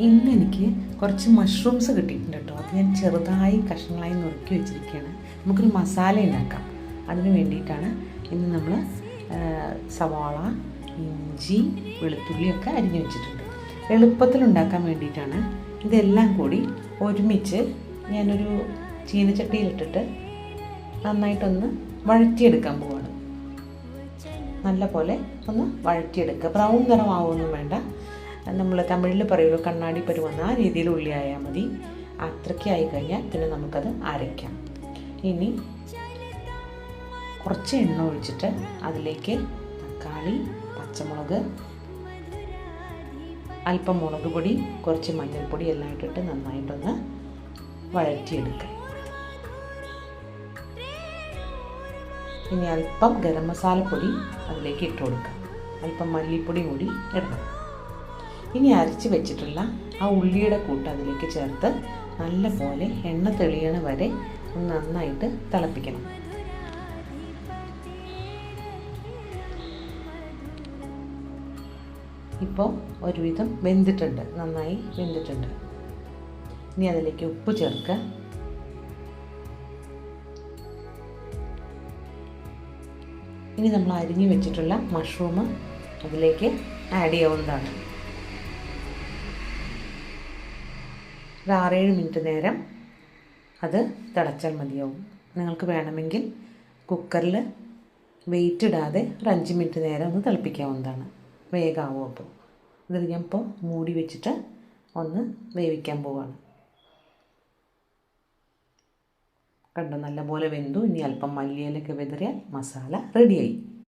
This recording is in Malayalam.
ഇന്ന് എനിക്ക് കുറച്ച് മഷ്റൂംസ് കിട്ടിയിട്ടുണ്ട് കേട്ടോ. അത് ഞാൻ ചെറുതായി കഷ്ണങ്ങളായി നുറുക്കി വെച്ചിരിക്കുകയാണ്. നമുക്കൊരു മസാല ഉണ്ടാക്കാം. അതിന് വേണ്ടിയിട്ടാണ് ഇന്ന് നമ്മൾ സവാള, ഇഞ്ചി, വെളുത്തുള്ളിയൊക്കെ അരിഞ്ഞു വെച്ചിട്ടുണ്ട്. എളുപ്പത്തിലുണ്ടാക്കാൻ വേണ്ടിയിട്ടാണ്. ഇതെല്ലാം കൂടി ഒരുമിച്ച് ഞാനൊരു ചീനച്ചട്ടിയിലിട്ടിട്ട് നന്നായിട്ടൊന്ന് വഴറ്റിയെടുക്കാൻ പോവാണ്. നല്ല പോലെ ഒന്ന് വഴറ്റിയെടുക്കുക. ബ്രൗൺ നിറമാവൊന്നും വേണ്ട. നമ്മൾ തമിഴിൽ പറയുമല്ലോ കണ്ണാടി പരുവന്ന ആ രീതിയിൽ ഉള്ളി ആയാൽ മതി. അത്രയ്ക്ക് ആയി കഴിഞ്ഞാൽ പിന്നെ നമുക്കത് അരയ്ക്കാം. ഇനി കുറച്ച് എണ്ണ ഒഴിച്ചിട്ട് അതിലേക്ക് തക്കാളി, പച്ചമുളക്, അല്പം മുളക് പൊടി, കുറച്ച് മഞ്ഞൾപ്പൊടി എല്ലാം ഇട്ടിട്ട് നന്നായിട്ടൊന്ന് വഴറ്റിയെടുക്കുക. ഇനി അല്പം ഗരം മസാലപ്പൊടി അതിലേക്ക് ഇട്ട് കൊടുക്കാം. അല്പം മല്ലിപ്പൊടി കൂടി ഇടണം. ഇനി അരച്ച് വെച്ചിട്ടുള്ള ആ ഉള്ളിയുടെ കൂട്ട് അതിലേക്ക് ചേർത്ത് നല്ല പോലെ എണ്ണ തെളിയണ വരെ ഒന്ന് നന്നായിട്ട് തിളപ്പിക്കണം. ഇപ്പോൾ ഒരുവിധം വെന്തിട്ടുണ്ട്, നന്നായി വെന്തിട്ടുണ്ട്. ഇനി അതിലേക്ക് ഉപ്പ് ചേർക്കുക. ഇനി നമ്മൾ അരിഞ്ഞു വെച്ചിട്ടുള്ള മഷ്റൂം അതിലേക്ക് ആഡ് ചെയ്യാവുന്നതാണ്. ഒരു 6-7 മിനിറ്റ് നേരം അത് തിളച്ചാൽ മതിയാവും. നിങ്ങൾക്ക് വേണമെങ്കിൽ കുക്കറിൽ വെയിറ്റ് ഇടാതെ ഒരു 5 മിനിറ്റ് നേരം ഒന്ന് തിളപ്പിക്കാവുന്നതാണ്. വേഗമാവും. അപ്പോൾ ഇത് ഞാൻ ഇപ്പോൾ മൂടി വെച്ചിട്ട് ഒന്ന് വേവിക്കാൻ പോവുകയാണ്. കണ്ടോ, നല്ലപോലെ വെന്തു. ഇനി അല്പം മല്ലിയിലൊക്കെ വിതറിയാൽ മസാല റെഡിയായി.